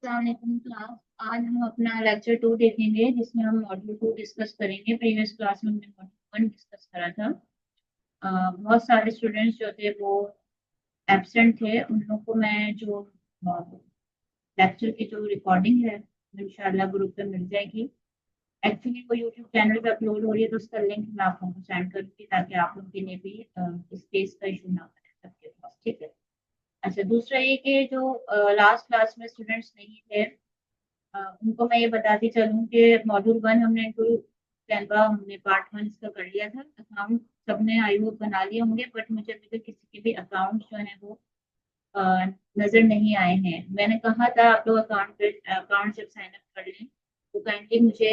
अस्सलाम वालेकुम क्लास। आज हम अपना लेक्चर 2 देखेंगे जिसमें हम मॉड्यूल 2 डिस्कस करेंगे। प्रीवियस क्लास में हमने मॉड्यूल 1 डिस्कस करा था। बहुत सारे स्टूडेंट्स जो थे वो एब्सेंट थे। उन लोगों को मैं जो लेक्चर की जो रिकॉर्डिंग है इंशाल्लाह ग्रुप पे मिल जाएगी। एक्चुअली वो यूट्यूब चैनल पे अपलोड हो रही है तो उसका लिंक मैं आप लोगों को सेंड करूँगी ताकि आप लोगों के लिए भी स्पेस का इशू ना बने सबके पास। ठीक है। अच्छा, दूसरा ये कि जो लास्ट क्लास में स्टूडेंट्स नहीं थे, उनको मैं ये बताती चलूँ कि मॉड्यूल 1 हमने इनको कैनवा हमने पार्ट 1 इसका कर लिया था। अकाउंट सबने आई होप बना लिए होंगे, बट मुझे अभी तक किसी के भी अकाउंट जो है वो अ, नजर नहीं आए हैं। मैंने कहा था आप लोग अकाउंट जब साइन अप कर लें तो काइंडली मुझे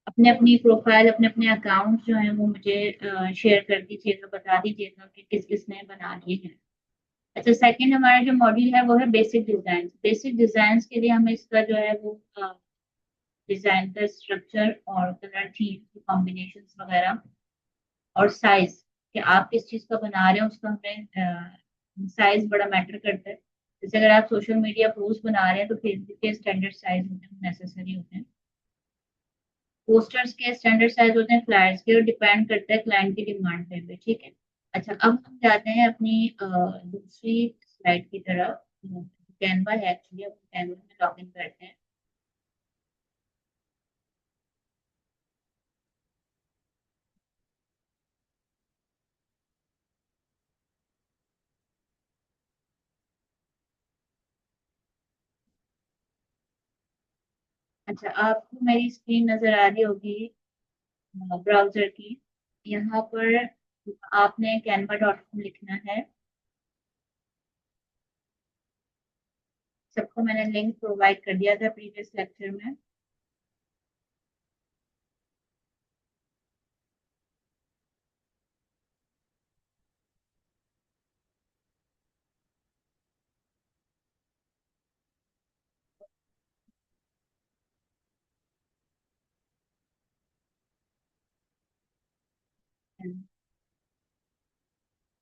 अपने अपनी प्रोफाइल अपने अपने अकाउंट जो है वो मुझे शेयर कर दीजिएगा, बता दीजिएगा कि किस किसने बना लिए हैं। अच्छा, सेकंड हमारा जो मॉड्यूल है वो है बेसिक डिजाइन। बेसिक डिजाइन के लिए हमें इसका जो है वो डिजाइन का स्ट्रक्चर और कलर थीम कॉम्बिनेशन वगैरह और साइज कि आप किस चीज का बना रहे हैं उसका हमें साइज बड़ा मैटर करता है। जैसे अगर आप सोशल मीडिया पोस्ट बना रहे हैं तो फेसबुक के स्टैंडर्ड साइज होते हैं, नेसेसरी होते हैं। पोस्टर्स के स्टैंडर्ड साइज होते हैं, फ्लायर्स के, और डिपेंड करता है क्लाइंट की डिमांड पे भी। ठीक है। अच्छा, अब हम जाते हैं अपनी दूसरी स्लाइड की तरफ। कैनवा है एक्चुअली, अब कैनवा में लॉग इन करते हैं। अच्छा, आपको मेरी स्क्रीन नजर आ रही होगी ब्राउजर की। यहाँ पर आपने canva.com लिखना है। सबको मैंने लिंक प्रोवाइड कर दिया था प्रीवियस लेक्चर में।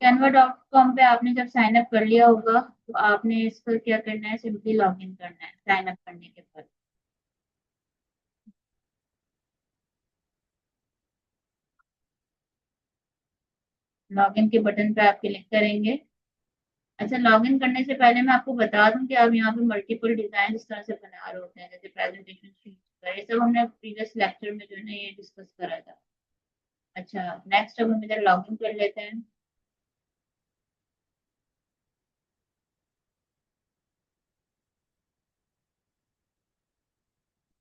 canva.com पे आपने जब साइन अप कर लिया होगा तो आपने इसका क्या करना है, सिंपली लॉग इन करना है साइन अप करने के बाद। लॉग इन के बटन पे आप क्लिक करेंगे। अच्छा, लॉग इन करने से पहले मैं आपको बता दूं कि आप यहाँ पे मल्टीपल डिजाइन इस तरह से बना रहे होते हैं, जैसे प्रेजेंटेशन शीट, ये सब हमने प्रीवियस लेक्चर में जो है ना ये डिस्कस करा था। अच्छा, नेक्स्ट अब हम इधर लॉग इन कर लेते हैं।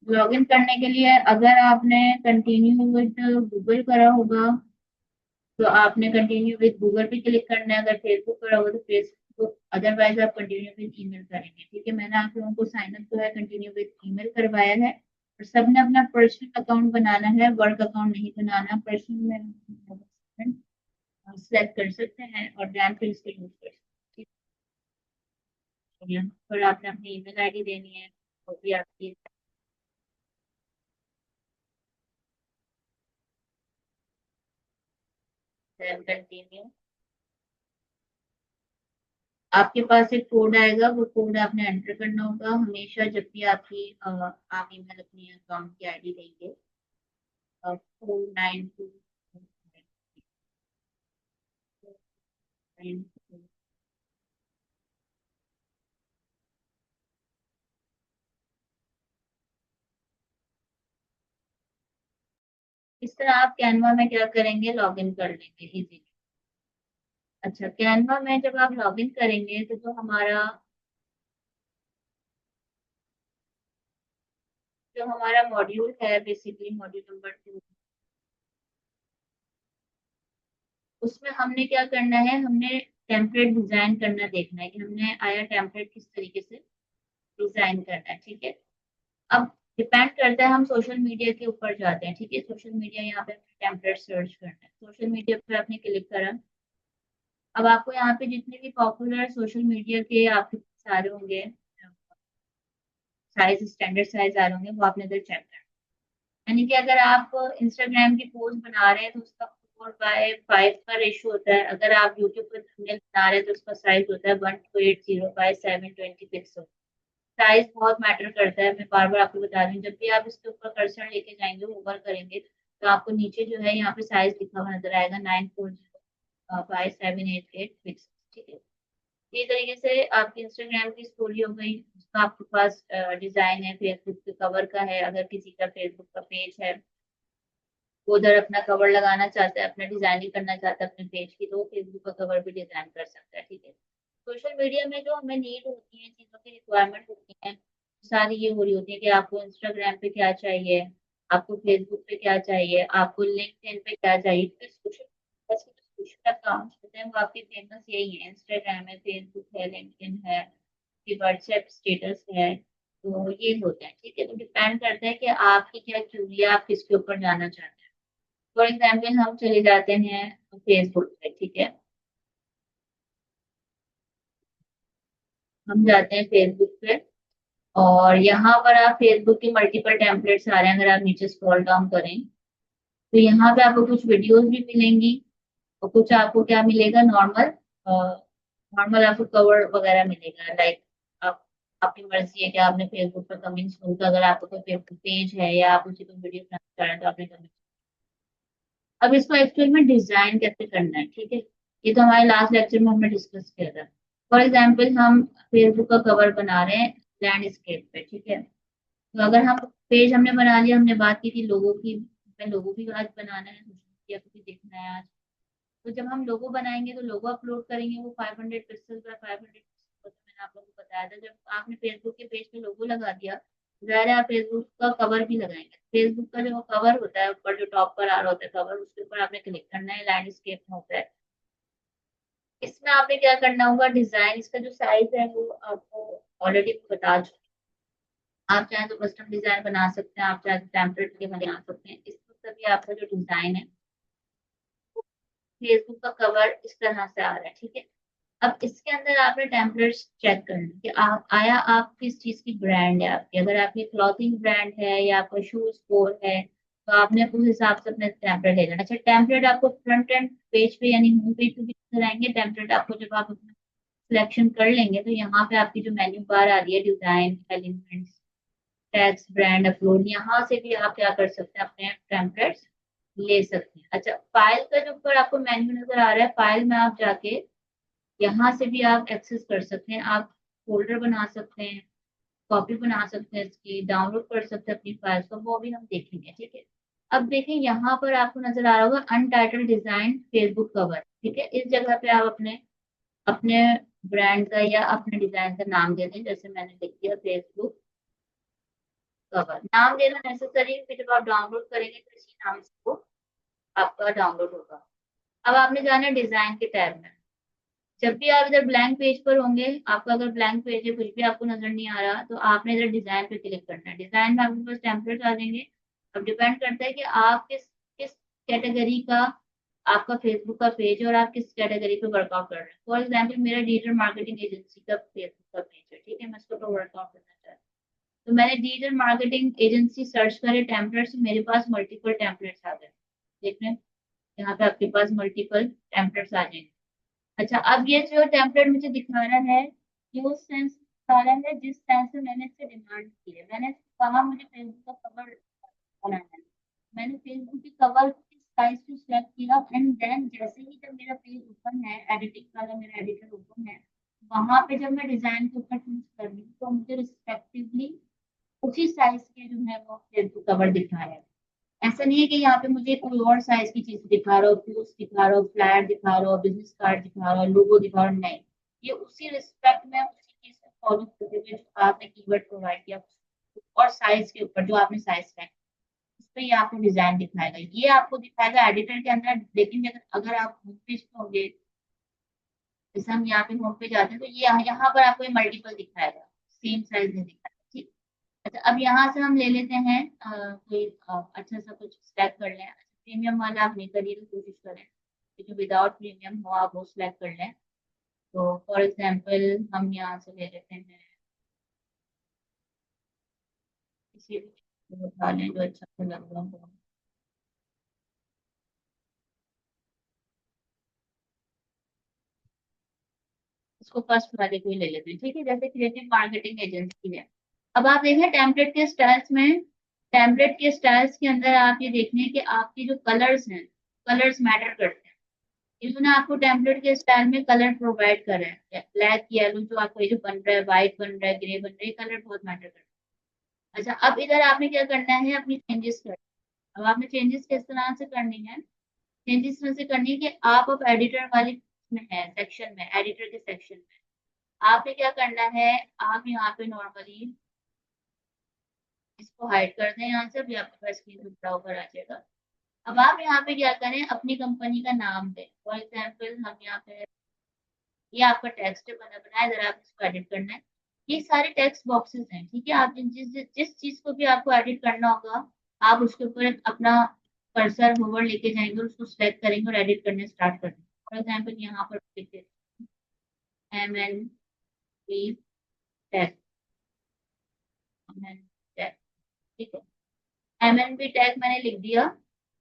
लॉग इन करने के लिए अगर आपने कंटिन्यू विद गूगल करा होगा तो आपने कंटिन्यू विद गूगल पे क्लिक करना है। अगर फेसबुक करा होगा तो फेसबुक, अदरवाइज आप कंटिन्यू विद ईमेल करेंगे। ठीक है, मैंने आप लोगों को साइन अप जो है कंटिन्यू विद ईमेल करवाया है। और सबने अपना पर्सनल अकाउंट बनाना है, वर्क अकाउंट नहीं बनाना। पर्सनल में सिलेक्ट कर सकते हैं और डैम फिर इसको यूज कर सकते हैं। ठीक है, पर आपने अपनी ईमेल आईडी देनी है, वो भी आपकी। कंटिन्यू, आपके पास एक कोड आएगा, वो कोड आपने एंटर करना होगा हमेशा जब भी आप ईमेल अपनी अकाउंट की आईडी देंगे। 492। इस तरह आप कैनवा में क्या करेंगे, लॉग इन कर लेंगे इजीली। अच्छा, कैनवा में जब आप लॉग इन करेंगे तो जो हमारा मॉड्यूल है, बेसिकली मॉड्यूल नंबर 2, उसमें हमने क्या करना है, हमने टेम्पलेट डिजाइन करना देखना है कि हमने आया टेम्पलेट किस तरीके से डिजाइन करना है। ठीक है। अब डिपेंड करता है, हम सोशल मीडिया के ऊपर जाते हैं। ठीक है, सोशल मीडिया, यहाँ पे टेम्पलेट सर्च करना है, सोशल मीडिया पे आपने क्लिक करा। अब आपको यहाँ पे जितने भी पॉपुलर सोशल मीडिया के आपके सारे होंगे साइज, स्टैंडर्ड साइज आ रहे होंगे, वो आपने इधर चेक करना है। यानी कि अगर आप इंस्टाग्राम की पोस्ट बना रहे हैं तो उसका 4:5 का रेशो होता है। अगर आप यूट्यूब पर थंबनेल बना रहे हैं तो उसका साइज होता है 1280 बाय 720 पिक्सल। साइज बहुत मैटर करता है, मैं बार बार आपको बता रही हूँ। जब भी आप इसके ऊपर कर्सर लेके जाएंगे, होवर करेंगे, तो आपको नीचे जो है यहाँ पे साइज लिखा हुआ नजर आएगा 94057886, ठीक है। ये तरीके से आपकी इंस्टाग्राम की स्टोरी हो गई, उसका आपके पास डिजाइन है, फेसबुक के कवर का है, अगर किसी का फेसबुक का पेज है, वो उधर अपना कवर लगाना चाहता है, अपना डिजाइनिंग करना चाहता है अपने पेज की, तो वो फेसबुक का कवर भी डिजाइन कर सकता है, ठीक है। सोशल मीडिया में जो हमें नीड होती है, चीजों की रिक्वायरमेंट होती है, सारी ये हो रही होती है कि आपको इंस्टाग्राम पे क्या चाहिए, आपको फेसबुक पे क्या चाहिए, आपको लिंक्डइन पे क्या चाहिए। तो सोशल अकाउंट होते हैं वो आपके फेमस यही है, इंस्टाग्राम है, फेसबुक है, लिंक्डइन है, व्हाट्सएप स्टेटस है, तो ये होता है, ठीक है। तो डिपेंड करता है कि आपकी क्या क्यूरी है, आप किसके ऊपर जाना चाहते हैं। फॉर एग्जाम्पल हम चले जाते हैं फेसबुक पे, ठीक है। हम जाते हैं फेसबुक पे, और यहाँ पर आप फेसबुक के मल्टीपल टेम्पलेट्स आ रहे हैं, अगर आप नीचे स्क्रॉल डाउन करें तो यहाँ पे आपको कुछ वीडियोस भी मिलेंगी, और कुछ आपको क्या मिलेगा, नॉर्मल नॉर्मल आपको कवर वगैरह मिलेगा। लाइक आप, आपकी मर्जी है कि आपने फेसबुक पर कमेंट्स सुनकर, अगर आपका कोई फेसबुक पेज है या आप उसी पर वीडियो बनाना चाह रहे हैं तो आपने कमेंट्स। अब इसको एक्चुअल में डिजाइन कैसे करना है, ठीक है, ये तो हमारे लास्ट लेक्चर में हमने डिस्कस किया था। फॉर एग्जाम्पल हम फेसबुक का कवर बना रहे हैं लैंडस्केप पे, ठीक है। तो अगर हम पेज हमने बना लिया, हमने बात की थी लोगों की, हमें लोगो भी आज बनाना है, या कुछ देखना है आज, तो जब हम लोगो बनाएंगे तो लोगो अपलोड करेंगे, वो 500 पिक्सल बाय 500 पिक्सल, मैंने आप लोगों को बताया था। जब आपने फेसबुक के पेज पे लोगो लगा दिया, जाहिर है आप फेसबुक का कवर भी लगाएंगे। फेसबुक का जो कवर होता है, ऊपर जो टॉप पर आ रहा होता है कवर, उसके ऊपर आपने क्लिक करना है, लैंडस्केप में होता है। इसमें आपने क्या करना होगा, डिजाइन इसका जो साइज है वो आपको ऑलरेडी बता चुकी। आप चाहे तो कस्टम डिजाइन बना सकते हैं, आप चाहे तो टेम्पलेट के बना सकते हैं। इस वक्त भी आपका जो डिजाइन है, फेसबुक का कवर इस तरह से आ रहा है, ठीक है। अब इसके अंदर आपने टेम्पलेट्स चेक करना कि आया आप किस चीज की ब्रांड है आपकी, अगर आपकी क्लॉथिंग ब्रांड है या आपका शू स्टोर है, तो आपने उस हिसाब से अपने टेम्पलेट ले लेना। अच्छा, टेम्पलेट आपको फ्रंट एंड पेज पे यानी होम पेज पे भी नजर आएंगे टेम्पलेट आपको, जब आप अपना सिलेक्शन कर लेंगे तो यहाँ पे आपकी जो मेन्यू बार आ रही है, design, elements, tags, brand, upload, यहाँ से भी आप क्या कर सकते हैं, अपने टेम्पलेट्स ले सकते हैं। अच्छा, फाइल का जो ऊपर आपको मेन्यू नजर आ रहा है, फाइल में आप जाके यहाँ से भी आप एक्सेस कर सकते हैं, आप फोल्डर बना सकते हैं, कॉपी बना सकते हैं, इसकी डाउनलोड कर सकते हैं अपनी फाइल्स को, वो भी हम देखेंगे, ठीक है। अब देखें यहाँ पर आपको नजर आ रहा होगा अनटाइटल्ड डिजाइन फेसबुक कवर, ठीक है। इस जगह पे आप अपने अपने ब्रांड का या अपने डिजाइन का नाम दे दें, जैसे मैंने लिख दिया फेसबुक कवर। नाम देना नेसेसरी है, फिर जब आप डाउनलोड करेंगे तो इसी नाम से वो आपका डाउनलोड होगा। अब आपने जाना है डिजाइन के टैब में। जब भी आप इधर ब्लैंक पेज पर होंगे, आपका अगर ब्लैंक पेज है, कुछ भी आपको नजर नहीं आ रहा, तो आपने इधर डिजाइन पे क्लिक करना है। डिजाइन में आपके पास टेम्पलेट आ जाएंगे। अब डिपेंड करता है कि आप किस किस कैटेगरी का आपका फेसबुक का पेज है, और आप किस कैटेगरी पे वर्कआउट कर रहे हैं। फॉर एग्जाम्पल मेरा डिजिटल मार्केटिंग एजेंसी का फेसबुक का पेज है, ठीक है, मैं इसके ऊपर वर्कआउट करना चाहती हूँ। तो मैंने डिजिटल मार्केटिंग एजेंसी सर्च करे टेम्पलेट्स, मेरे पास मल्टीपल टेम्पलेट्स आ गए, देख रहे हैं, यहाँ पे आपके पास मल्टीपल टेम्पलेट्स आ जाएंगे। अच्छा, अब ये जो टेम्पलेट मुझे दिखा रहा है, ये उस सेंस दिखा रहा है जिस सेंस से मैंने इससे डिमांड की है। मैंने कहा मुझे फेसबुक का कवर बनाना है, मैंने फेसबुक के कवर की साइज को सिलेक्ट किया, एंड देन जैसे ही जब मेरा पेज ओपन है, एडिटिंग वाला मेरा एडिटर ओपन है, वहां पे जब मैं डिजाइन के ऊपर क्लिक कर रही हूँ, तो मुझे रिस्पेक्टिवली उसी साइज के जो है वो फेसबुक कवर दिखा है। ऐसा नहीं है कि यहाँ पे मुझे कोई और साइज की चीज दिखा रहा हो, पोस्ट दिखा रहा हो, फ्लैट दिखा रहा हो, बिजनेस कार्ड दिखा रहा हो, लोगो दिखा रहा हो, नहीं। ये उसी रिस्पेक्ट में उसी चीज को फॉलो करते हुए जो आपने कीवर्ड प्रोवाइड किया, और साइज के ऊपर जो आपने साइज सेलेक्ट, उस पर ये आपको डिजाइन दिखाएगा, ये आपको दिखाएगा एडिटर के अंदर। लेकिन अगर अगर आप होम पेज पे होंगे, जैसे हम यहाँ पे होम पेज आते हैं, तो ये यहाँ पर आपको ये मल्टीपल दिखाएगा, सेम साइज नहीं दिखाएगा, ठीक। अच्छा, अब यहाँ से हम ले लेते हैं कोई अच्छा सा कुछ सिलेक्ट कर लें। प्रीमियम वाला आप नहीं करिए, तो कोशिश करें कि जो विदाउट प्रीमियम हो आप वो सिलेक्ट कर लें। तो फॉर एग्जांपल हम यहाँ से ले लेते हैं, किसी भी चीज़ को उठा लें जो अच्छा सा लग रहा हो। इसको फर्स्ट वाले को ही ले लेते हैं, ठीक है। जैसे क्रिएटिव मार्केटिंग एजेंसी है। अब आप देखें टेम्पलेट के स्टाइल्स के अंदर आप ये देख लें कि आपके जो कलर्स हैं, कलर्स मैटर करते हैं। इन्होंने आपको टेम्पलेट के स्टाइल में कलर प्रोवाइड कर रहे हैं, ब्लैक येलो जो आपको ये जो बन रहा है, व्हाइट बन रहा है, ग्रे बन रहा है, कलर बहुत मैटर करता है। अच्छा, अब इधर आपने क्या करना है, अपनी चेंजेस कर। अब आपने चेंजेस किस तरह से करनी है, चेंजेस तरह से करनी है कि आप अब एडिटर वाली में है, सेक्शन में, एडिटर के सेक्शन में आपने क्या करना है, आप यहाँ पे नॉर्मली इसको हाइड कर दें यहाँ से, अभी आपके पास स्क्रीन पे बड़ा ऊपर आ जाएगा। अब आप यहाँ पे क्या करें, अपनी कंपनी का नाम दें। फॉर एग्जाम्पल हम यहाँ पे, ये आपका टेक्स्ट बना बना है, जरा आप इसको एडिट करना है। ये सारे टेक्स्ट बॉक्सेस हैं, ठीक है। आप जिस जिस चीज को भी आपको एडिट करना होगा, आप उसके ऊपर अपना कर्सर होवर लेके जाएंगे और उसको सिलेक्ट करेंगे और एडिट करने स्टार्ट कर देंगे। फॉर एग्जाम्पल यहाँ पर लिख देते हैं MNP टैग, ठीक है। MNP टैग मैंने लिख दिया।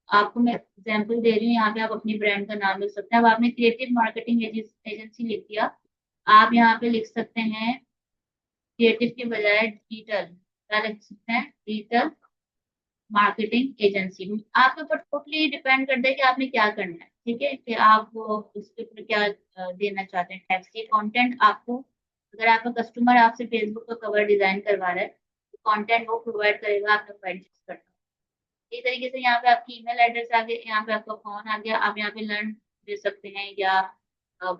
आपको मैं एग्जाम्पल दे रही हूँ, यहाँ पे आप अपनी ब्रांड का नाम लिख सकते हैं। अब आपने क्रिएटिव मार्केटिंग एजेंसी लिख दिया, आप यहाँ पे लिख सकते हैं क्रिएटिव के बजाय डिजिटल, क्या लिख सकते हैं, डिजिटल मार्केटिंग एजेंसी। आपके ऊपर टोटली डिपेंड करता है कि आपने क्या करना है, ठीक है, कि आप उसके ऊपर क्या देना चाहते हैं टैक्स। ये कंटेंट आपको, अगर आपका कस्टमर आपसे फेसबुक का कवर डिजाइन करवा रहा है, तो कंटेंट वो प्रोवाइड करेगा, आपको एडजस्ट करना। इस तरीके से यहाँ पे आपकी ईमेल एड्रेस आ गया, यहाँ पे आपका फोन आ गया, आप यहाँ पे लर्न दे सकते हैं, या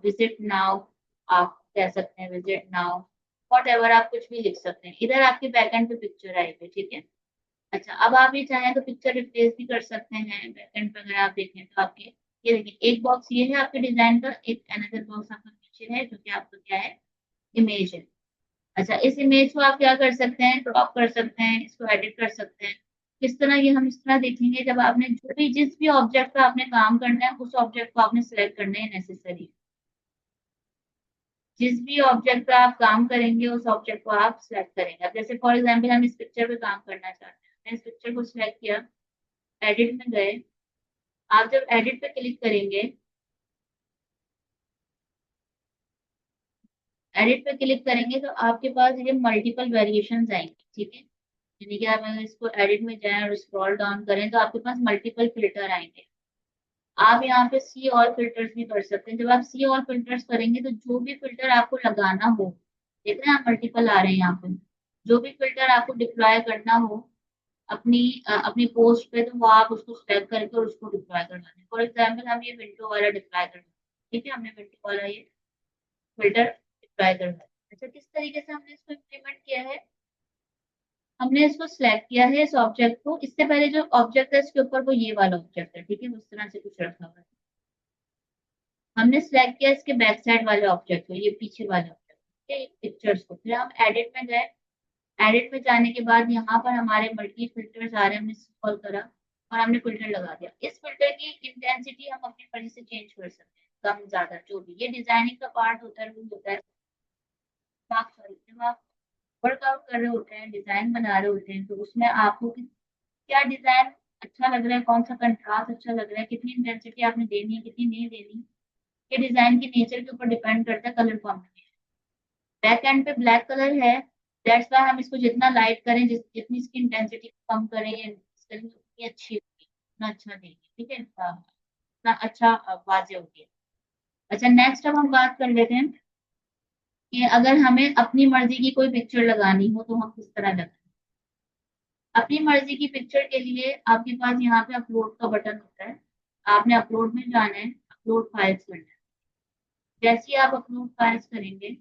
विजिट नाउ आप कह सकते हैं, विजिट नाउ, वॉट एवर आप कुछ भी लिख सकते हैं। इधर आपके बैकएंड पे पिक्चर आएगी, ठीक है। अच्छा, अब आप ये चाहें तो पिक्चर रिप्लेस भी कर सकते हैं बैकएंड पे। अगर आप देखें तो आपके, ये देखिए, एक बॉक्स ये है आपके डिजाइन का, एक अनदर बॉक्स आपका पीछे है जो कि आपका क्या है, इमेज है। अच्छा, इस इमेज को आप क्या कर सकते हैं, क्रॉप कर सकते हैं, इसको एडिट कर सकते हैं। किस तरह, ये हम इस तरह देखेंगे जब आपने जो भी, जिस भी ऑब्जेक्ट पे आपने काम करना है, उस ऑब्जेक्ट को आपने सिलेक्ट करना है नेसेसरी। जिस भी ऑब्जेक्ट पे आप काम करेंगे, उस ऑब्जेक्ट को आप सिलेक्ट करेंगे। अब जैसे फॉर एग्जाम्पल हम इस पिक्चर पे काम करना चाहते हैं, मैं इस पिक्चर को सिलेक्ट किया, एडिट में गए। आप जब एडिट पे क्लिक करेंगे, एडिट पे क्लिक करेंगे तो आपके पास ये मल्टीपल वेरिएशंस आएंगे, ठीक है। यानी कि आप अगर इसको एडिट में जाएं और स्क्रॉल डाउन करें तो आपके पास मल्टीपल फिल्टर आएंगे। आप यहाँ पे सी ऑल फिल्टर्स भी कर सकते हैं। जब आप सी ऑल फिल्टर्स करेंगे तो जो भी फिल्टर आपको लगाना हो, देख रहे हैं आप मल्टीपल आ रहे हैं यहाँ पे, जो भी फिल्टर आपको डिप्लॉय करना हो अपनी अपनी पोस्ट पे, तो वो आप उसको सेलेक्ट करके और उसको डिप्लॉय करना है। फॉर एग्जाम्पल हम ये विंडो वाला डिप्लॉय करना है, ठीक है, हमने विंडो वाला ये फिल्टर डिप्लॉय करना है। अच्छा, किस तरीके से हमने इसको इम्प्लीमेंट किया है, हमने इसको सिलेक्ट किया है इस ऑब्जेक्ट को। इससे पहले जो ऑब्जेक्ट है इसके ऊपर वो ये वाला ऑब्जेक्ट है, ठीक है, उस तरह से कुछ रखा हुआ है। हमने सिलेक्ट किया इसके बैक साइड वाले ऑब्जेक्ट को, ये पीछे वाले ऑब्जेक्ट पिक्चर्स को। फिर हम एडिट में गए, एडिट में जाने के बाद यहाँ पर हमारे मल्टी फिल्टर्स आ रहे हैं, हमने स्क्रॉल करा और हमने फिल्टर लगा दिया। इस फिल्टर की इंटेंसिटी हम अपनी मर्जी से चेंज कर सकते हैं, कम ज्यादा जो भी, ये डिजाइनिंग का पार्ट होता है, रूल होता है। जब आप वर्कआउट कर रहे होते हैं, डिजाइन बना रहे होते हैं, तो उसमें आपको क्या डिजाइन अच्छा लग रहा है, कौन सा कंट्रास्ट अच्छा लग रहा है, कितनी इंटेंसिटी आपने देनी है, कितनी नहीं देनी, ये डिजाइन की नेचर के ऊपर डिपेंड करता है कलर कॉम्बिनेशन। बैक एंड पे ब्लैक कलर है, दैट्स वाई हम इसको जितना लाइट करें, जितनी इसकी इंटेंसिटी कम करें, ये उतनी अच्छी होगी, उतना अच्छा देगी, ठीक है, उतना अच्छा वाजे होगी। अच्छा, नेक्स्ट अब हम बात कर लेते हैं कि अगर हमें अपनी मर्जी की कोई पिक्चर लगानी हो तो हम किस तरह लगाएं। अपनी मर्जी की पिक्चर के लिए आपके पास यहाँ पे अपलोड का बटन होता है, आपने अपलोड में जाना है, अपलोड फाइल्स करना है। जैसे ही आप अपलोड फाइल्स करेंगे,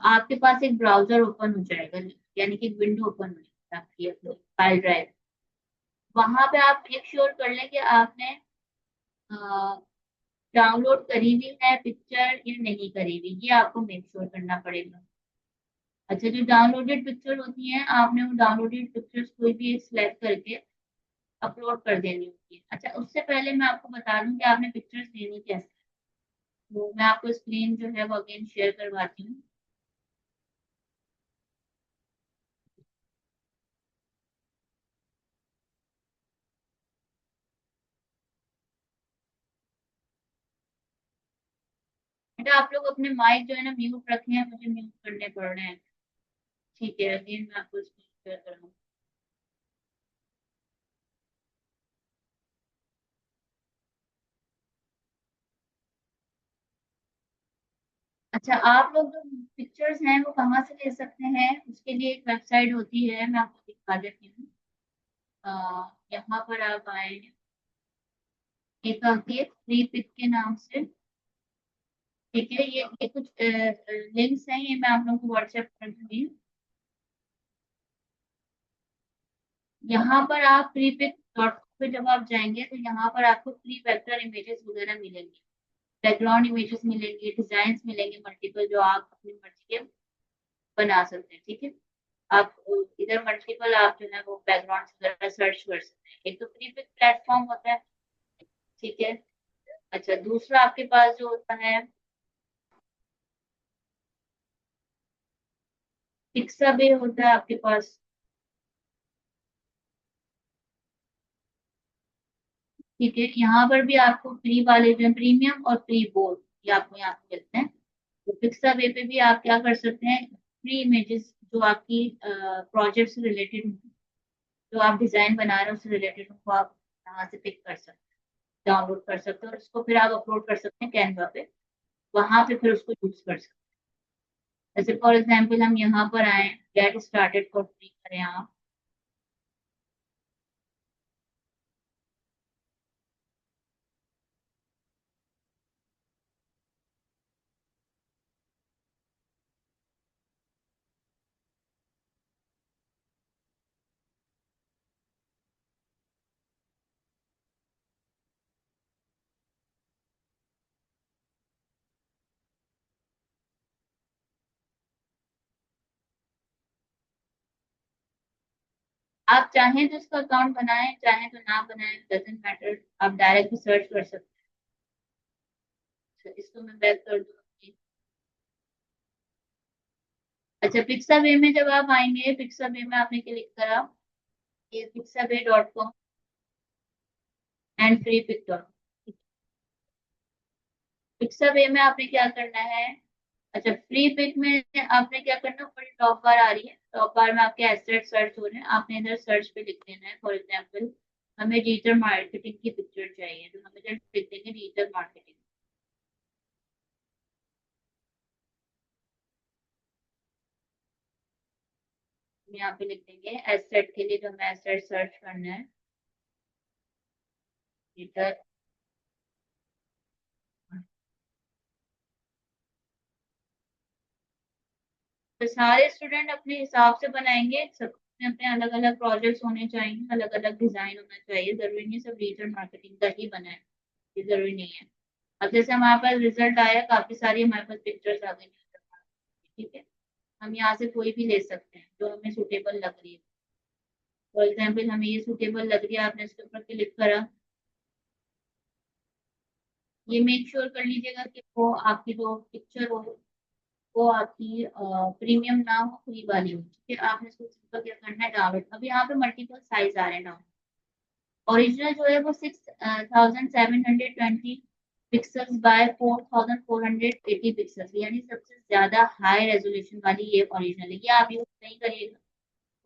आपके पास एक ब्राउजर ओपन हो जाएगा, यानी कि विंडो ओपन हो जाएगी आपकी फाइल ड्राइव। वहां पे आप मेक श्योर कर लें कि आपने डाउनलोड करी हुई है पिक्चर या नहीं करी हुई, ये आपको मेक श्योर करना पड़ेगा। अच्छा, जो डाउनलोडेड पिक्चर होती हैं, आपने वो डाउनलोडेड पिक्चर्स कोई भी एक सिलेक्ट करके अपलोड कर देनी होती है। अच्छा, उससे पहले मैं आपको बता दूं कि आपने पिक्चर्स लेनी कैसे। तो मैं आपको स्क्रीन जो है वो अगेन शेयर करवाती हूँ। बेटा आप लोग अपने माइक जो है ना म्यूट रखे हैं, मुझे म्यूट करने पड़ रहे हैं। ठीक है, अगेन मैं आपको स्क्रीन शेयर कर रहा हूँ। अच्छा, आप लोग जो पिक्चर्स हैं वो कहाँ से ले सकते हैं? उसके लिए एक वेबसाइट होती है, मैं आपको दिखा देती हूँ। यहाँ पर आप आए, एक आती है फ्री पिक के नाम से। ठीक है, ये कुछ लिंक्स हैं, ये मैं आप लोगों को व्हाट्सएप कर दूंगी। यहाँ पर आप फ्री पिक डॉट पे जब आप जाएंगे तो यहाँ पर आपको फ्री वेक्टर इमेजेस वगैरह मिलेंगी, बैकग्राउंड इमेजेस मिलेंगे, डिजाइन मिलेंगे मल्टीपल, जो आप अपनी मर्जी के बना सकते हैं। ठीक है, आप इधर मल्टीपल आप जो है वो बैकग्राउंड वगैरह सर्च कर सकते हैं। एक तो फ्री पिक प्लेटफॉर्म होता है। ठीक है, अच्छा दूसरा आपके पास जो होता है पिक्साबे होता है आपके पास। ठीक है, यहाँ पर भी आपको फ्री वाले जो प्रीमियम और फ्री बोर्ड ये आपको यहाँ पे मिलते हैं। तो पिक्साबे पे भी आप क्या कर सकते हैं, फ्री इमेजेस जो आपकी प्रोजेक्ट से रिलेटेड, जो आप डिजाइन बना रहे हैं उससे रिलेटेड, उनको आप यहाँ से पिक कर सकते हैं, डाउनलोड कर सकते हैं और उसको फिर आप अपलोड कर सकते हैं कैनवा पे। वहां पे फिर उसको यूज कर सकते हैं। जैसे फॉर एग्जाम्पल हम यहाँ पर आए, गेट स्टार्टेड को क्लिक करें आप। आप चाहें तो इसका अकाउंट बनाएं, चाहें तो ना बनाएं, डजेंट मैटर, आप डायरेक्ट भी सर्च कर सकते हैं। इसको मैं बैक कर दूंगी। अच्छा, पिक्साबे में जब आप आएंगे, पिक्साबे में आपने क्लिक करा, ये pixabay.com and free pick dot. Pixabay में आपने क्या करना है, अच्छा फ्री पिक में आपने क्या करना, ऊपर टॉप बार आ रही है, टॉप बार में आपके एसेट सर्च हो रहे हैं, आपने इधर सर्च पे लिख देना है। फॉर एग्जांपल हमें डिजिटल मार्केटिंग की पिक्चर चाहिए, तो हम इधर लिख देंगे डिजिटल मार्केटिंग। यहाँ पे लिख देंगे एसेट के लिए, जो हमें एसेट सर्च करना है, डिजिटल। तो सारे स्टूडेंट अपने हिसाब से बनाएंगे, सब अपने अलग अलग प्रोजेक्ट्स होने चाहिए, अलग अलग डिजाइन होना चाहिए, जरूरी नहीं सब डिजिटल मार्केटिंग का ही बनाए, ये जरूरी नहीं है। अब जैसे हमारे पास रिजल्ट आया, काफी सारी हमारे पास पिक्चर्स आ गई। ठीक है, हम यहाँ से कोई भी ले सकते हैं जो हमें सुटेबल लग रही है। फॉर एग्जाम्पल हमें ये सुटेबल लग रही है, आपने इसके ऊपर क्लिक करा। ये मेक श्योर कर लीजिएगा कि वो आपकी जो पिक्चर हो वो आपकी प्रीमियम ना हो, फ्री वाली हो। ठीक है, आपने इसको सिंपल क्या करना है, डाउनलोड। अब यहाँ पे मल्टीपल साइज आ रहे हैं ना, ओरिजिनल जो है वो 6720 पिक्सल्स बाय 4480 पिक्सल्स, यानी सबसे ज्यादा हाई रेजोल्यूशन वाली ये ओरिजिनल है। ये आप यूज नहीं करिएगा,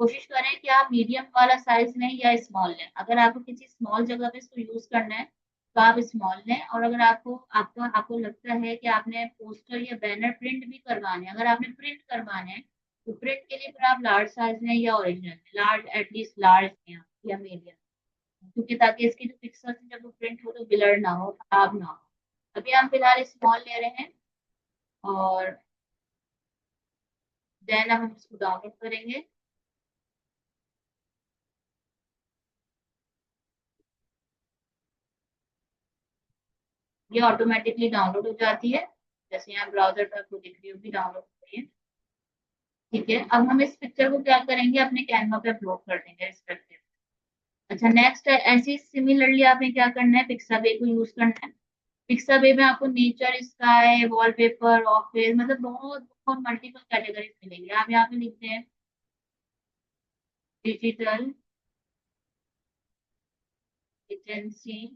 कोशिश करें कि आप मीडियम वाला साइज लें या स्मॉल लें। अगर आपको किसी स्मॉल जगह पे इसको यूज करना है तो आप स्मॉल लें, और अगर आपको लगता है कि आपने पोस्टर या बैनर प्रिंट भी करवाने हैं, अगर आपने प्रिंट करवाने हैं तो प्रिंट के लिए फिर आप लार्ज साइज लें या ओरिजिनल, लार्ज एटलीस्ट लार्ज लें या मीडियम, क्योंकि ताकि इसकी जो पिक्सल जब वो प्रिंट हो तो ब्लर ना हो, खराब ना हो। अभी हम फिलहाल स्मॉल ले रहे हैं, और देन हम इसको डाउनलोड करेंगे। ये ऑटोमेटिकली डाउनलोड हो जाती है, जैसे यहाँ ब्राउजर पर आपको दिख रही होगी, डाउनलोड हो रही है। ठीक है, अब हम इस पिक्चर को क्या करेंगे, अपने कैनवा पे अपलोड कर देंगे रिस्पेक्टिव। अच्छा नेक्स्ट है, ऐसी सिमिलरली आपने क्या करना है, पिक्साबे को यूज करना है। पिक्साबे में आपको नेचर, स्काई, वॉलपेपर, ऑफिस, मतलब बहुत बहुत मल्टीपल कैटेगरीज मिलेंगे। आप यहाँ पे लिखते हैं digital agency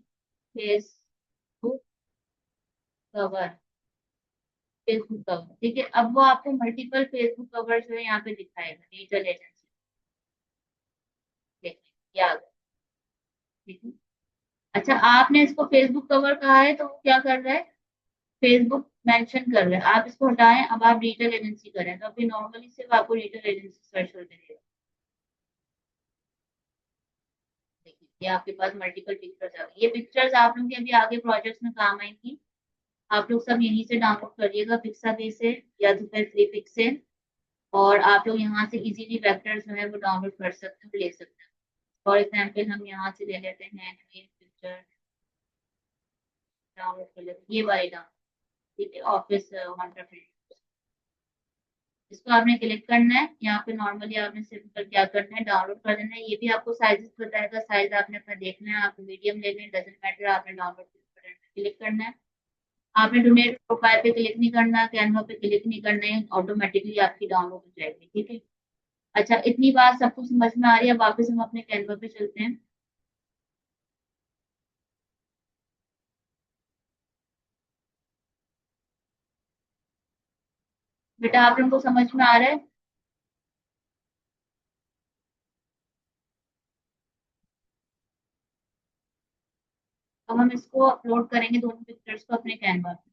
Facebook cover. Facebook cover, ठीक है। अब वो आपको मल्टीपल फेसबुक कवर जो है यहाँ पे दिखाएगा, डिजिटल एजेंसी। देखिए ये आ गया, ठीक है। अच्छा, आपने इसको फेसबुक कवर कहा है तो वो क्या कर रहा है, फेसबुक मेंशन कर रहा है। आप इसको हटाएं, अब आप डिजिटल एजेंसी करें तो अभी नॉर्मली सिर्फ आपको डिजिटल एजेंसी सर्च कर देगा। देखिए ये आपके पास मल्टीपल पिक्चर्स आ गई। ये पिक्चर्स आप लोग के अभी आगे प्रोजेक्ट्स में काम आएंगी। आप लोग सब यहीं से डाउनलोड करिएगा, पिक्साबे से या तो फिर फ्री पिक से। और आप लोग यहाँ से इजीली वेक्टर्स जो है वो डाउनलोड कर सकते हो, ले सकते हैं। फॉर एग्जाम्पल हम यहाँ से ले लेते हैं ये पिक्चर, डाउनलोड कर लेते हैं ये वाली डाउनलोड, ठीक है, ऑफिस हंटर। इसको आपने क्लिक करना है। यहाँ पे नॉर्मली आपने सिंपल क्या करना है, डाउनलोड कर देना है। ये भी आपको साइजेस बताएगा, साइज आपने अपना देखना है, आप मीडियम ले लें, डजेंट मैटर। आपने डाउनलोड क्लिक करना है। आपने डोनेट प्रोफाइल पे क्लिक नहीं करना, कैनवा पे क्लिक नहीं करना है, ऑटोमेटिकली आपकी डाउनलोड हो जाएगी, ठीक है। अच्छा, इतनी बात सबको समझ में आ रही है। अब वापस हम अपने कैनवा पे चलते हैं। बेटा आप लोगों को समझ में आ रहा है? अब हम इसको अपलोड करेंगे दोनों पिक्चर्स को अपने कैनवा पे,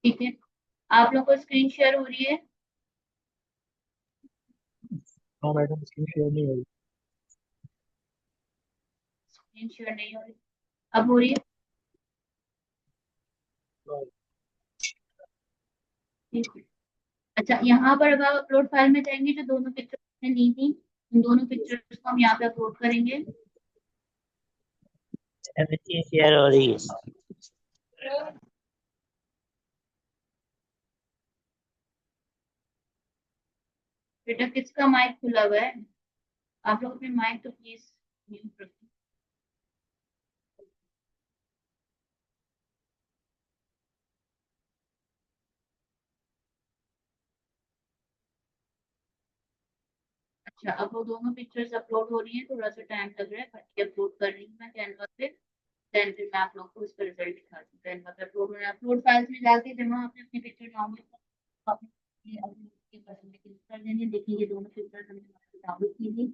ठीक है। आप लोगों को स्क्रीन शेयर हो रही है? हाँ मैडम, स्क्रीन शेयर नहीं हो स्क्रीन शेयर नहीं हो रही, अब हो रही है? रही। ठीक है। अच्छा, यहाँ पर अब आप अपलोड फाइल में जाएंगे, जो दोनों पिक्चर्स ने ली थी उन दोनों पिक्चर्स को हम यहाँ पे अपलोड करेंगे। स्क्रीन शेयर हो रही है। बेटा किसका माइक खुला हुआ है? आप लोग अपने माइक तो प्लीज म्यूट रखिए। अच्छा, अब वो दोनों पिक्चर्स अपलोड हो रही हैं, थोड़ा सा टाइम लग रहा है, बाकी अपलोड कर रही हूँ मैं कैनवा पे। देन फिर मैं आप लोग को इसका रिजल्ट दिखाती हूँ। कैनवा पे अपलोड होना, अपलोड फाइल्स में जाके जब हम अपने अपनी पिक्चर डाउनलोड कर अपने क्लिक कर देंगे। देखिए ये दोनों पिक्चर्स हमने डाउनलोड की थी,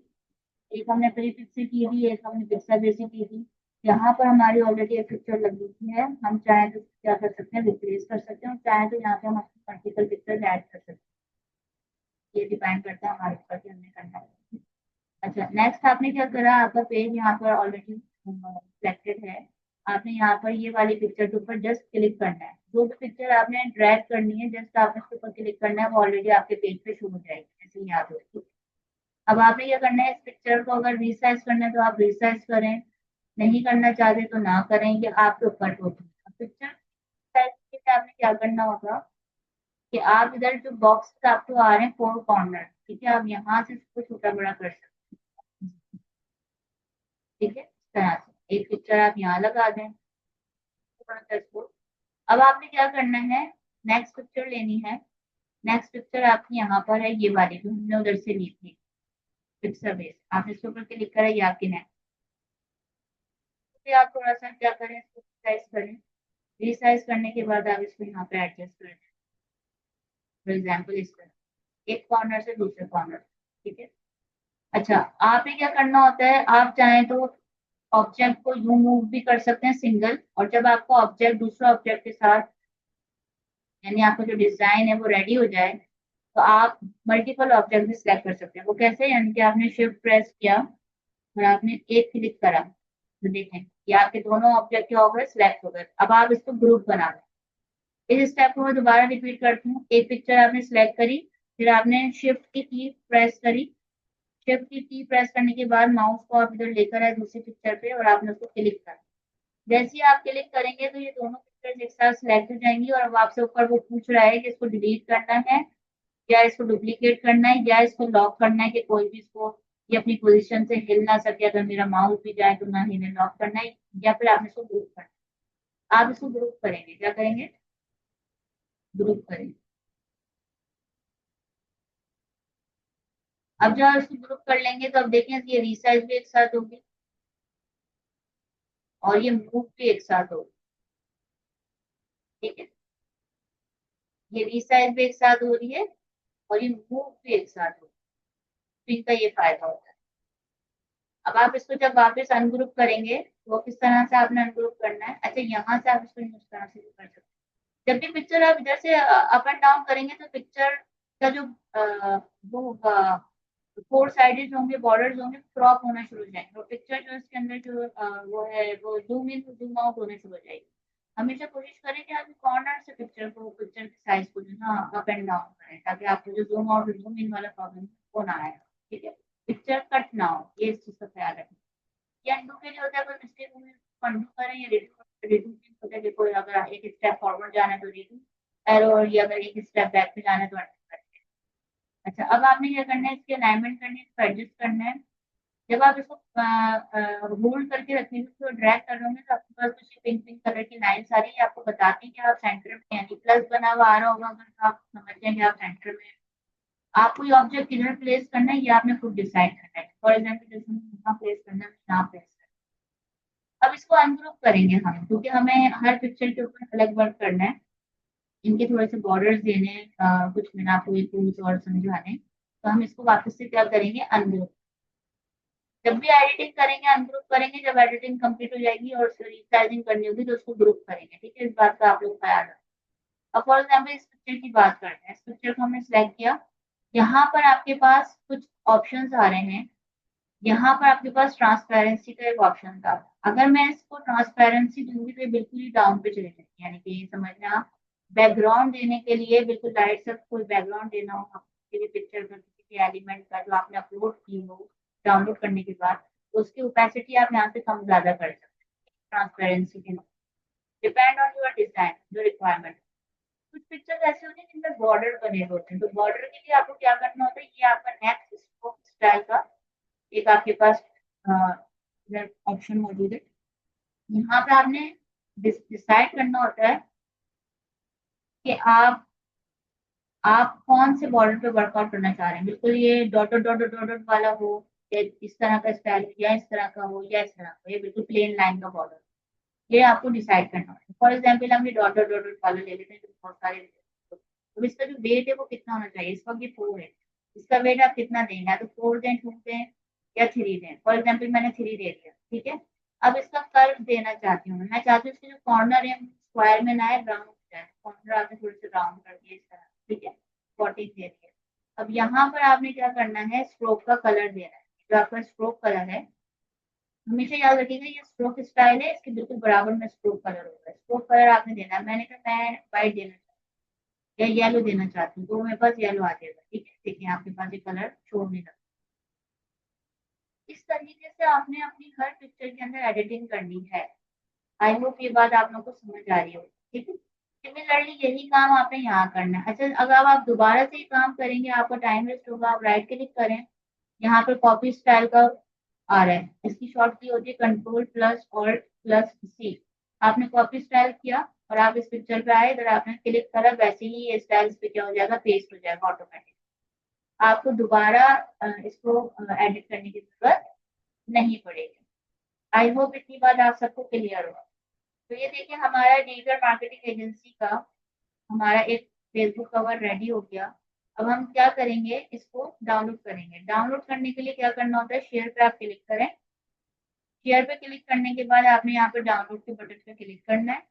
एक हमने प्री पिक से की थी, एक हमने पिक्सा बेसिक की थी। यहाँ पर हमारी ऑलरेडी एक पिक्चर लगी हुई है, हम चाहे तो क्या कर सकते हैं, रिप्लेस कर सकते हैं, और चाहे तो यहाँ पे हम अपनी मल्टीपल पिक्चर ऐड कर सकते हैं। ये डिपेंड करता है हमारे ऊपर कि हमने करना है। अच्छा, नेक्स्ट आपने क्या करा, आपका पेज यहाँ पर ऑलरेडी सिलेक्टेड है। आपने यहाँ पर ये वाली पिक्चर के ऊपर जस्ट क्लिक करना है। जो भी पिक्चर आपने ड्रैग करनी है, जस्ट आपने उसके ऊपर क्लिक करना है, वो ऑलरेडी आपके पेज पे शुरू हो जाएगी, जैसे यहाँ पे। अब आपने क्या करना है, इस पिक्चर को अगर रिसाइज करना है तो आप रिसाइज करें, नहीं करना चाहते तो ना करें, ये आपके ऊपर टोटल। पिक्चर साइज के लिए आपने क्या करना होगा कि आप इधर जो बॉक्स आपको आ रहे हैं फोर कॉर्नर, ठीक है, आप यहाँ से इसको छोटा बड़ा कर सकते हैं, ठीक है। इस तरह से एक पिक्चर आप यहाँ लगा दें, थोड़ा सा इसको। अब आपने क्या करना है, नेक्स्ट पिक्चर लेनी है। नेक्स्ट पिक्चर आपकी यहाँ पर है, ये वाली जो हमने उधर से ली थी, पिक्चर बेस। आप इसके ऊपर क्लिक करें, ये आपकी नेक्स्ट। फिर आप थोड़ा सा क्या करें, इसको रिसाइज करें। रिसाइज करने के बाद आप इसको यहाँ पे एडजस्ट करें, फॉर एग्जाम्पल इस तरह एक कॉर्नर से दूसरे कॉर्नर, ठीक है। अच्छा, आपने क्या करना होता है, आप चाहें तो ऑब्जेक्ट को यूं मूव भी कर सकते हैं सिंगल, और जब आपका ऑब्जेक्ट दूसरा ऑब्जेक्ट के साथ, यानी आपका जो डिजाइन है वो रेडी हो जाए, तो आप मल्टीपल ऑब्जेक्ट भी सिलेक्ट कर सकते हैं। वो कैसे, यानी कि आपने शिफ्ट प्रेस किया और आपने एक क्लिक करा, तो देखें ये आपके दोनों ऑब्जेक्ट क्या हो गए, सिलेक्ट हो गए। अब आप इसको ग्रुप बना लें। इस स्टेप को मैं दोबारा रिपीट करती हूँ। एक पिक्चर आपने सिलेक्ट करी, फिर आपने शिफ्ट की प्रेस करी। शिफ्ट की प्रेस करने के बाद माउस को आप इधर लेकर आए दूसरी पिक्चर पे, और आपने उसको क्लिक करा। जैसे ही आप क्लिक करेंगे तो ये दोनों पिक्चर्स एक साथ सिलेक्ट हो जाएंगी, और अब आपसे ऊपर वो पूछ रहा है कि इसको डिलीट करना है, या इसको डुप्लीकेट करना है, या इसको लॉक करना है कि कोई भी इसको ये अपनी पोजीशन से हिल ना सके, अगर मेरा माउस भी जाए तो ना हिले, लॉक करना है, या फिर आपने इसको ग्रुप करना है। आप इसको ग्रुप करेंगे, क्या करेंगे, ग्रुप करेंगे। अब जब इसको ग्रुप कर लेंगे तो अब देखें कि ये रिसाइज भी एक साथ होगी। और ये मूव भी एक साथ हो, ठीक है। ये रिसाइज भी एक साथ हो रही है और ये मूव भी एक साथ हो रही है, तो इनका ये फायदा होता है। अब आप इसको जब वापस अनग्रुप करेंगे, वो किस तरह से आपने अनग्रुप करना है, अच्छा यहाँ से आप इसको यूज तरह से भी कर सकते हैं। जब भी पिक्चर आप इधर से अप एंड डाउन करेंगे तो पिक्चर का जो वो होगा, फोर साइडेड होंगे, बॉर्डर्स होंगे, क्रॉप होना शुरू हो जाएंगे और पिक्चर जो इसके अंदर जो वो है वो जूम इन जूम आउट होने शुरू हो जाएगी। हमेशा कोशिश करें कि आप कॉर्नर से पिक्चर को, पिक्चर की साइज को जो ना अप एंड डाउन करें, ताकि आपको जो जूम आउट जूम इन वाला प्रॉब्लम वो ना आए, ठीक है। पिक्चर कट ना हो, ये इस चीज का ख्याल रखें। या अनडू के लिए होता है, कोई मिस्टेक हुई अनडू करें, या रिडू रिडू होता है कि कोई अगर एक स्टेप फॉरवर्ड जाना है तो रिडू एरो, और ये अगर एक स्टेप बैक पे जाना है तो अनडू करें। अच्छा, अब आपने क्या करना है, इसकी अलाइनमेंट करनी है, इसको एडजस्ट करना है। जब आप इसको होल्ड करके रखेंगे तो ड्रैग कर लोगे तो आपके पास कुछ पिंक पिंक कलर की लाइन्स आ रही है, आपको बताती है कि आप सेंटर में, यानी प्लस बना हुआ आ रहा होगा अगर, तो आप समझ जाएंगे आप सेंटर में हैं। आपको ये ऑब्जेक्ट किधर प्लेस करना है ये आपने खुद डिसाइड करना है। फॉर एग्जाम्पल जैसे मुझे यहाँ प्लेस करना है, यहाँ प्लेस करना है। अब इसको अनग्रुप करेंगे हम, क्योंकि हमें हर पिक्चर के ऊपर अलग वर्क करना है। इनके थोड़े से बॉर्डर्स देने हैं, कुछ मैंने आपको ये टूल्स और समझाने, तो हम इसको वापस से क्या करेंगे, अनग्रुप। जब भी एडिटिंग करेंगे अनग्रुप करेंगे, जब एडिटिंग कंप्लीट हो जाएगी और रीसाइजिंग करनी होगी तो उसको ग्रुप करेंगे, ठीक है। इस बात का आप लोग ख्याल रखें। अब फॉर एग्जाम्पल इस पिक्चर की बात करते हैं, इस पिक्चर को हमने सिलेक्ट किया। यहाँ पर आपके पास कुछ ऑप्शंस आ रहे हैं। यहाँ पर आपके पास ट्रांसपेरेंसी का एक ऑप्शन था। अगर मैं इसको ट्रांसपेरेंसी दूंगी तो ये बिल्कुल ही डाउन पे चले जाएगी, यानी कि समझना, बैकग्राउंड देने के लिए बिल्कुल लाइट सा कोई बैकग्राउंड देना हो आपको किसी भी पिक्चर का, किसी भी एलिमेंट का जो आपने अपलोड की हो डाउनलोड करने के बाद, तो उसकी ओपेसिटी आप यहाँ से कम ज्यादा कर सकते हैं ट्रांसपेरेंसी के लिए। डिपेंड ऑन योर डिजाइन, जो रिक्वायरमेंट। कुछ पिक्चर ऐसे होते हैं जिनमें बॉर्डर बने होते हैं, तो बॉर्डर के लिए आपको क्या करना होता है, ये आपका नेक्स्ट स्ट्रोक स्टाइल का एक आपके पास ऑप्शन मौजूद है। यहाँ पे आपने डिसाइड करना होता है कि आप कौन से बॉर्डर पे वर्कआउट करना चाह रहे हैं। बिल्कुल ये डॉटेड डॉटेड डॉटेड वाला हो, या इस तरह का स्टाइल, या इस तरह का हो, या इस तरह का, ये बिल्कुल प्लेन लाइन का बॉर्डर, ये आपको डिसाइड करना होता है। फॉर एग्जाम्पल हम ये डॉटेड डॉटेड वाला ले लेते हैं जो बहुत सारे, तो इसका जो वेट है वो कितना होना चाहिए, इस वक्त ये 4 है, इसका वेट आप कितना देना है, तो 4 दें, 2 दें, या 3 दें। फॉर एग्जाम्पल मैंने 3 दे दिया, ठीक है। अब इसका कर्व देना चाहती हूँ, मैं चाहती हूँ इसके जो कॉर्नर है स्क्वायर में ना आए, राउंड हो जाए, कॉर्नर आपने थोड़े से राउंड कर दिए इस तरह, ठीक है। 14 दे दिया। अब यहाँ पर आपने क्या करना है, स्ट्रोक का कलर देना है। जो आपका स्ट्रोक कलर है, हमेशा याद रखिएगा ये स्ट्रोक स्टाइल है, इसके बिल्कुल बराबर में स्ट्रोक कलर होगा। स्ट्रोक कलर आपने देना है, मैंने कहा मैं व्हाइट देना या येलो देना चाहती हूँ, तो मेरे पास येलो आ जाएगा, ठीक है। देखिए आपके पास ये कलर छोड़ने लगा। इस तरीके से आपने अपनी हर पिक्चर के अंदर एडिटिंग करनी है। आई होप ये बात आप लोगों को समझ आ रही हो, ठीक है। सिमिलरली यही काम आपने यहाँ करना है। अच्छा, अगर आप दोबारा से ये काम करेंगे आपका टाइम वेस्ट होगा। आप राइट क्लिक करें, यहाँ पर कॉपी स्टाइल का आ रहा है, इसकी शॉर्ट की होती है कंट्रोल प्लस ऑल्ट प्लस सी। आपने कॉपी स्टाइल किया और आप इस पिक्चर पे आए, इधर आपने क्लिक करा, वैसे ही ये स्टाइल इस पे क्या हो जाएगा, पेस्ट हो जाएगा ऑटोमेटिक। आपको दोबारा इसको एडिट करने की जरूरत नहीं पड़ेगी। आई होप इतनी बात आप सबको क्लियर हो। तो ये देखिए हमारा डिजिटल मार्केटिंग एजेंसी का हमारा एक फेसबुक कवर रेडी हो गया। अब हम क्या करेंगे, इसको डाउनलोड करेंगे। डाउनलोड करने के लिए क्या करना होता है, शेयर पे आप क्लिक करें। शेयर पे क्लिक करने के बाद आपने यहाँ पे डाउनलोड के बटन पे क्लिक करना है।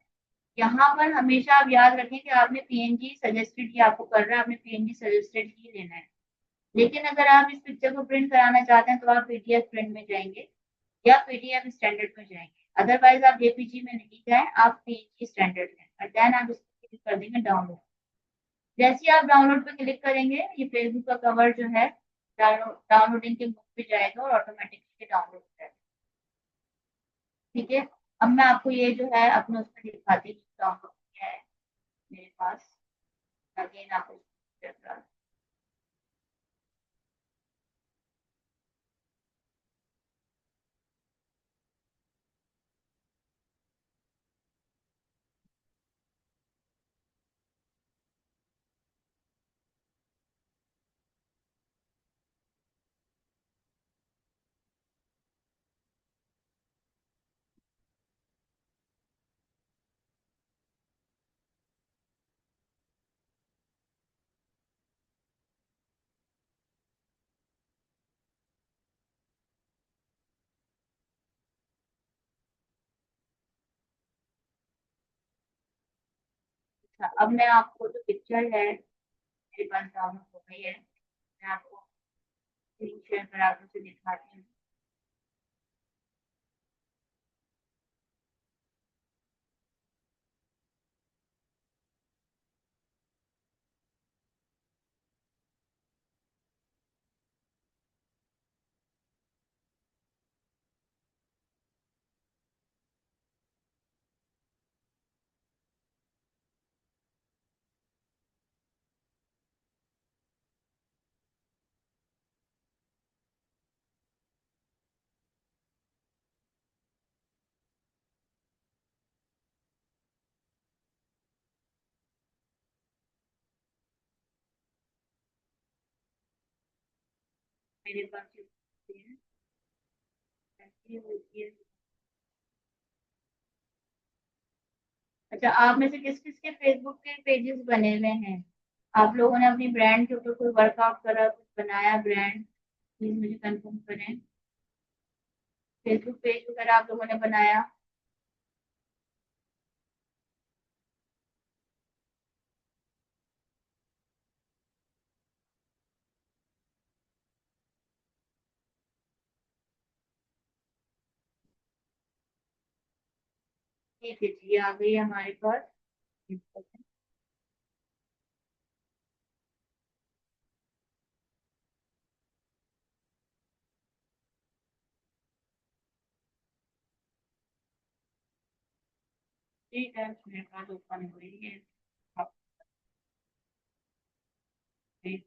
यहाँ पर हमेशा आप याद रखें कि आपने पीएनजी सजेस्टेड ही आपको कर रहा है, आपने पीएनजी सजेस्टेड ही लेना है। लेकिन अगर आप इस पिक्चर को प्रिंट कराना चाहते हैं तो आप पीडीएफ प्रिंट में जाएंगे या पीडीएफ स्टैंडर्ड में जाएंगे। अदरवाइज आप जेपीजी में नहीं जाए, आप पीएनजी स्टैंडर्ड में, और देन आप इसको क्लिक कर देंगे डाउनलोड। जैसे ही आप डाउनलोड पे क्लिक करेंगे, ये फेसबुक का कवर जो है डाउनलोडिंग के बुक पे जाएगा और ऑटोमेटिकली डाउनलोड हो जाएगा, ठीक है। अब मैं आपको ये जो है अपने उसमें दिखाती हूँ, डाउनलोड किया है मेरे पास। अगेन आपको अब मैं आपको जो पिक्चर है मेरे पास डाउनलोड हो गई है, मैं आपको स्क्रीन शेयर करा के उसे दिखाती हूँ। मेरे पास जो है ऐसी होती है। अच्छा, आप में से किस किस के फेसबुक के पेजेस बने हुए हैं? आप लोगों ने अपनी ब्रांड के ऊपर कोई वर्कआउट करा, कुछ बनाया ब्रांड? प्लीज मुझे कंफर्म करें। फेसबुक पेज वगैरह आप लोगों ने बनाया? ठीक है जी, आ गई हमारे पास। ठीक है, मेरे पास ओपन हुई है। आप पेज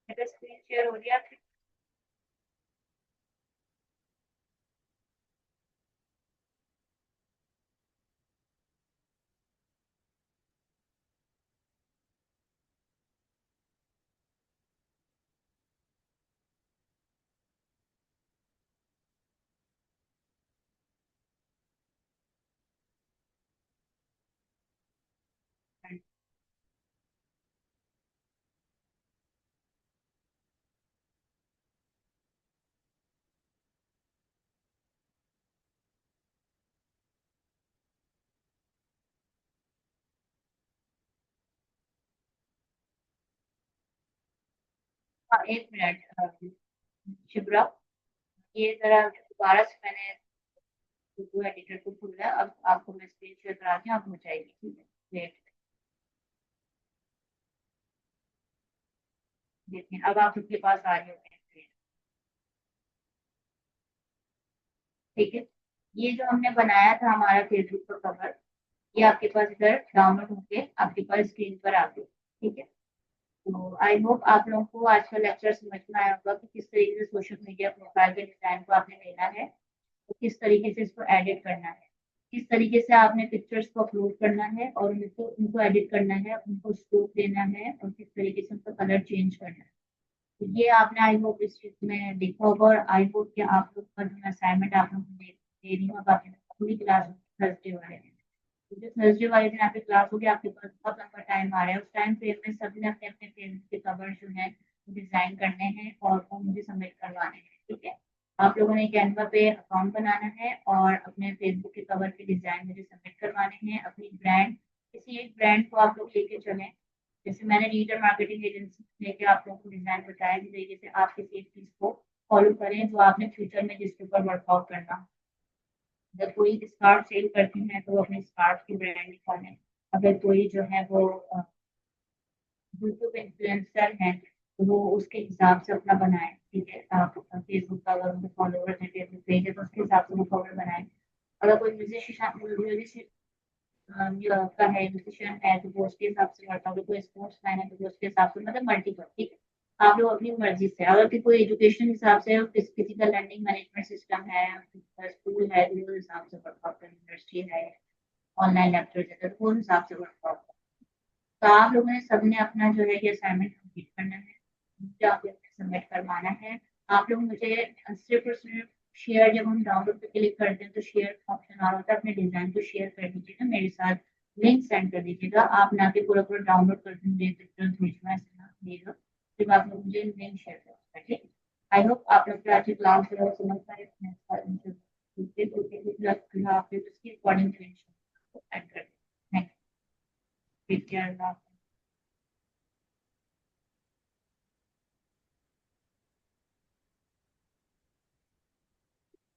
मेरा स्क्रीन शेयर हो गया आपके? हाँ, एक मिनट शिब्रा, ये जरा दोबारा से मैंने वो एडिटर को खोला है, अब आपको मैं स्क्रीन शेयर कराती हूँ, आप हो जाएगी। ठीक है, वेट। देखिए, अब आप उसके पास आ रहे हो। ठीक है, ये जो हमने बनाया था हमारा फेसबुक का कवर, ये आपके पास इधर डाउनलोड होके आपके पास स्क्रीन पर आ गई। ठीक है, तो आई होप आप लोगों को आज का लेक्चर समझ में आया होगा कि किस तरीके से सोशल मीडिया प्रोफाइल के डिजाइन को आपने लेना है, तो किस तरीके से इसको एडिट करना है, किस तरीके से आपने पिक्चर्स को अपलोड करना है और उनको उनको एडिट करना है, उनको स्कोप देना है और किस तरीके से उनका कलर चेंज करना है। तो ये आपने आई होप इस चीज में देखा होगा, और आई होप कि आप लोग का जो असाइनमेंट आप लोग को दे रही हूँ, अब आपकी पूरी क्लास थर्सडे वाले हैं। तो जो थर्सडे वाले दिन आपकी क्लास होगी, आपके पास बहुत लंबा टाइम आ रहा है, उस टाइम फ्रेम में सभी ने अपने अपने पेज के कवर जो है डिजाइन करने हैं और वो मुझे सबमिट करवाने हैं। ठीक है, आप लोगों ने कैनवा पे अकाउंट बनाना है और अपने फेसबुक के कवर के डिजाइन मुझे सबमिट करवाने हैं। अपनी ब्रांड, किसी एक ब्रांड को आप लोग लेके चलें। जैसे मैंने रीडर मार्केटिंग एजेंसी लेके आप लोगों को डिजाइन बताया, जिस तरीके से आप किसी एक चीज को फॉलो करें जो आपने फ्यूचर में जिसके ऊपर वर्कआउट करना। अगर कोई स्कार्फ सेल करती है तो वो अपने स्कार्फ की ब्रांड निकालें। अगर कोई जो है वो यूट्यूब इन्फ्लुएंसर है तो वो उसके हिसाब से अपना बनाए, ठीक है। आप फेसबुक का अगर उनके फॉलोअर्स है, फेसबुक पेज है, तो उसके हिसाब से वो कवर बनाए। अगर कोई म्यूजिशियन का है, म्यूजिशियन है तो वो उसके हिसाब से करता है। कोई स्पोर्ट्स मैन है तो वो उसके हिसाब से, मतलब मल्टीपल, ठीक है। आप लोग अपनी मर्जी से, अगर कि कोई एजुकेशन हिसाब से किसी का लर्निंग मैनेजमेंट सिस्टम है, स्कूल है तो वो हिसाब से वर्कआउट करें, यूनिवर्सिटी है, ऑनलाइन लेक्चर है तो वो हिसाब से वर्कआउट। तो आप लोगों ने सबने अपना जो है ये असाइनमेंट कंप्लीट करना है, मुझे आप लोगों ने सबमिट करवाना है। आप लोग मुझे सिर्फ और सिर्फ शेयर, जब हम डाउनलोड पे क्लिक करते हैं तो शेयर ऑप्शन आ रहा होता है, अपने डिजाइन को शेयर कर दीजिएगा मेरे साथ, लिंक सेंड कर दीजिएगा। आप ना के पूरा पूरा डाउनलोड कर दीजिए, तुरंत भेजना, ऐसे ना कीजिएगा। फिर आप लोग मुझे लिंक शेयर करेंगे, ठीक है। आई होप आप लोग आज क्लास जो है समझ पाए, उसकी अकॉर्डिंग ऐड कर, थैंक यू, टेक केयर।